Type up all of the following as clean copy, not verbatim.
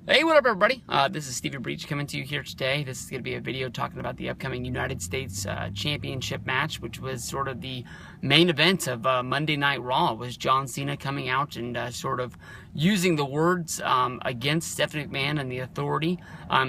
Hey, what up, everybody? This is Stevie Breach coming to you here today. This is going to be a video talking about the upcoming United States Championship match, which was sort of the main event of Monday Night Raw. Was John Cena coming out and sort of using the words against Stephanie McMahon and the Authority,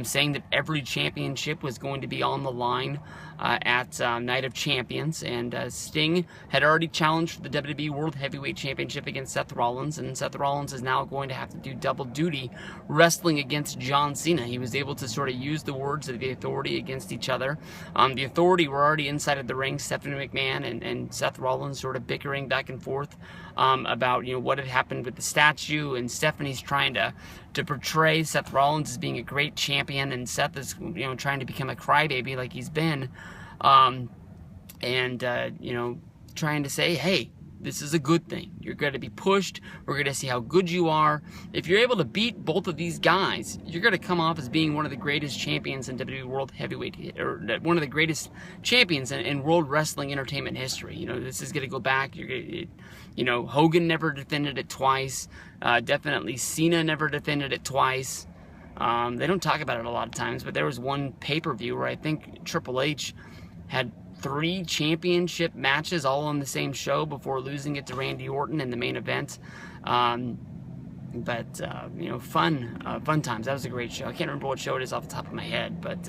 saying that every championship was going to be on the line at Night of Champions. And Sting had already challenged for the WWE World Heavyweight Championship against Seth Rollins, and Seth Rollins is now going to have to do double duty wrestling against John Cena. He was able to sort of use the words of the Authority against each other. The Authority were already inside of the ring, Stephanie McMahon and Seth Rollins sort of bickering back and forth about what had happened with the statue, and Stephanie's trying to portray Seth Rollins as being a great champion, and Seth is trying to become a crybaby like he's been, trying to say, hey, this is a good thing. You're going to be pushed. We're going to see how good you are. If you're able to beat both of these guys, you're going to come off as being one of the greatest champions in WWE World Heavyweight, or one of the greatest champions in World Wrestling Entertainment history. This is going to go back. Hogan never defended it twice. Definitely Cena never defended it twice. They don't talk about it a lot of times, but there was one pay-per-view where I think Triple H had 3 championship matches all on the same show before losing it to Randy Orton in the main event. Fun times. That was a great show. I can't remember what show it is off the top of my head, but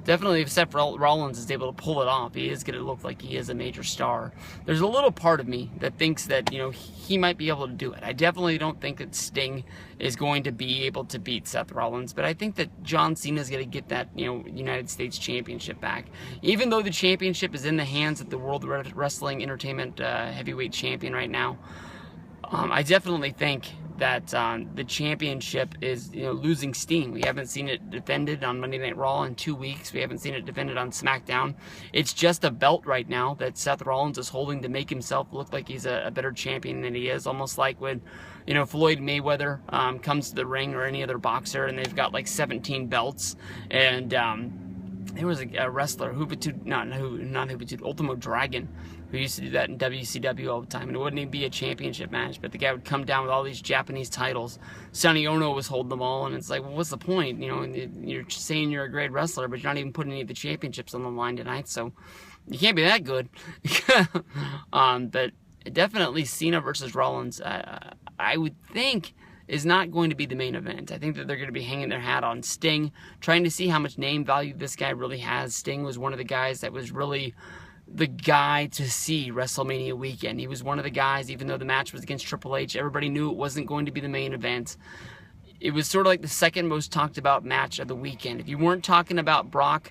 definitely if Seth Rollins is able to pull it off, he is going to look like he is a major star. There's a little part of me that thinks that, he might be able to do it. I definitely don't think that Sting is going to be able to beat Seth Rollins, but I think that John Cena is going to get that, United States Championship back. Even though the championship is in the hands of the World Wrestling Entertainment Heavyweight Champion right now, I definitely think that the championship is, losing steam. We haven't seen it defended on Monday Night Raw in 2 weeks. We haven't seen it defended on SmackDown. It's just a belt right now that Seth Rollins is holding to make himself look like he's a better champion than he is. Almost like when, Floyd Mayweather comes to the ring, or any other boxer, and they've got like 17 belts. And there was a wrestler, Ultimo Dragon, who used to do that in WCW all the time, and it wouldn't even be a championship match, but the guy would come down with all these Japanese titles. Sonny Ono was holding them all, and it's like, well, what's the point? You're saying you're a great wrestler, but you're not even putting any of the championships on the line tonight, so you can't be that good. But definitely Cena versus Rollins, I would think, is not going to be the main event. I think that they're going to be hanging their hat on Sting, trying to see how much name value this guy really has. Sting was one of the guys that was really the guy to see WrestleMania weekend. He was one of the guys, even though the match was against Triple H, everybody knew it wasn't going to be the main event. It was sort of like the second most talked about match of the weekend. If you weren't talking about Brock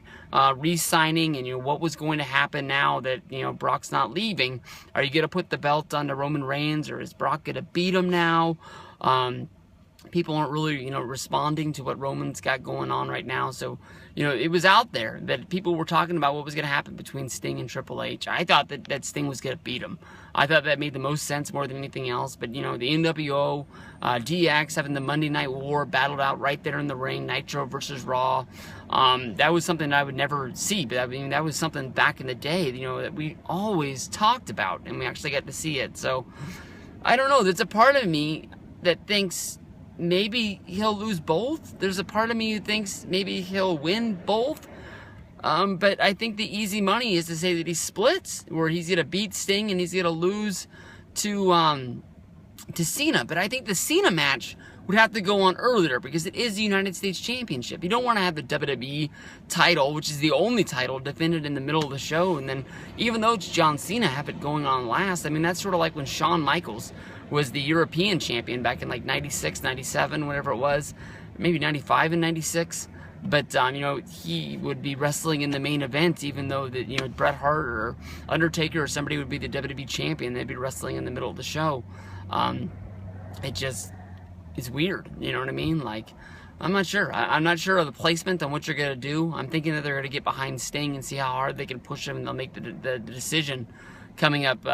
re-signing and what was going to happen now that Brock's not leaving, are you going to put the belt on to Roman Reigns, or is Brock going to beat him now? People aren't really, responding to what Roman's got going on right now. So, it was out there that people were talking about what was going to happen between Sting and Triple H. I thought that Sting was going to beat him. I thought that made the most sense more than anything else. But, the NWO, DX having the Monday Night War battled out right there in the ring, Nitro versus Raw. That was something I would never see. But, that was something back in the day, that we always talked about. And we actually got to see it. So, I don't know. There's a part of me that thinks maybe he'll lose both. There's a part of me who thinks maybe he'll win both. But I think the easy money is to say that he splits, where he's going to beat Sting and he's going to lose to Cena. But I think the Cena match would have to go on earlier because it is the United States Championship. You don't want to have the WWE title, which is the only title, defended in the middle of the show. And then even though it's John Cena, have it going on last. I mean, that's sort of like when Shawn Michaels was the European champion back in like 96, 97, whatever it was, maybe 95 and 96. But, he would be wrestling in the main event, even though that, Bret Hart or Undertaker or somebody would be the WWE champion. They'd be wrestling in the middle of the show. It's weird. You know what I mean? Like, I'm not sure. I'm not sure of the placement on what you're going to do. I'm thinking that they're going to get behind Sting and see how hard they can push him, and they'll make the decision coming up,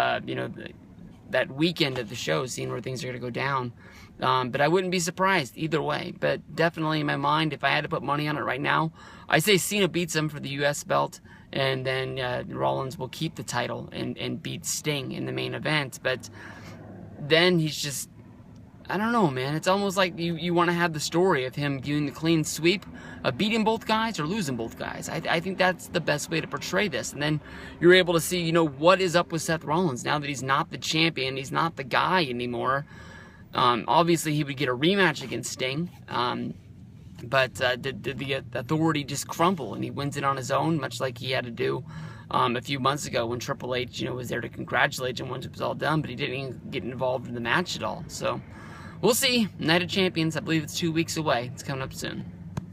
that weekend of the show, seeing where things are going to go down. But I wouldn't be surprised either way. But definitely in my mind, if I had to put money on it right now, I say Cena beats him for the U.S. belt, and then Rollins will keep the title and beat Sting in the main event. But then he's just I don't know, man. It's almost like you want to have the story of him doing the clean sweep of beating both guys or losing both guys. I think that's the best way to portray this. And then you're able to see, you know, what is up with Seth Rollins now that he's not the champion, he's not the guy anymore. Obviously, he would get a rematch against Sting. But did the authority just crumble and he wins it on his own, much like he had to do a few months ago when Triple H, you know, was there to congratulate him once it was all done, but he didn't even get involved in the match at all. So we'll see. Night of Champions, I believe it's 2 weeks away. It's coming up soon.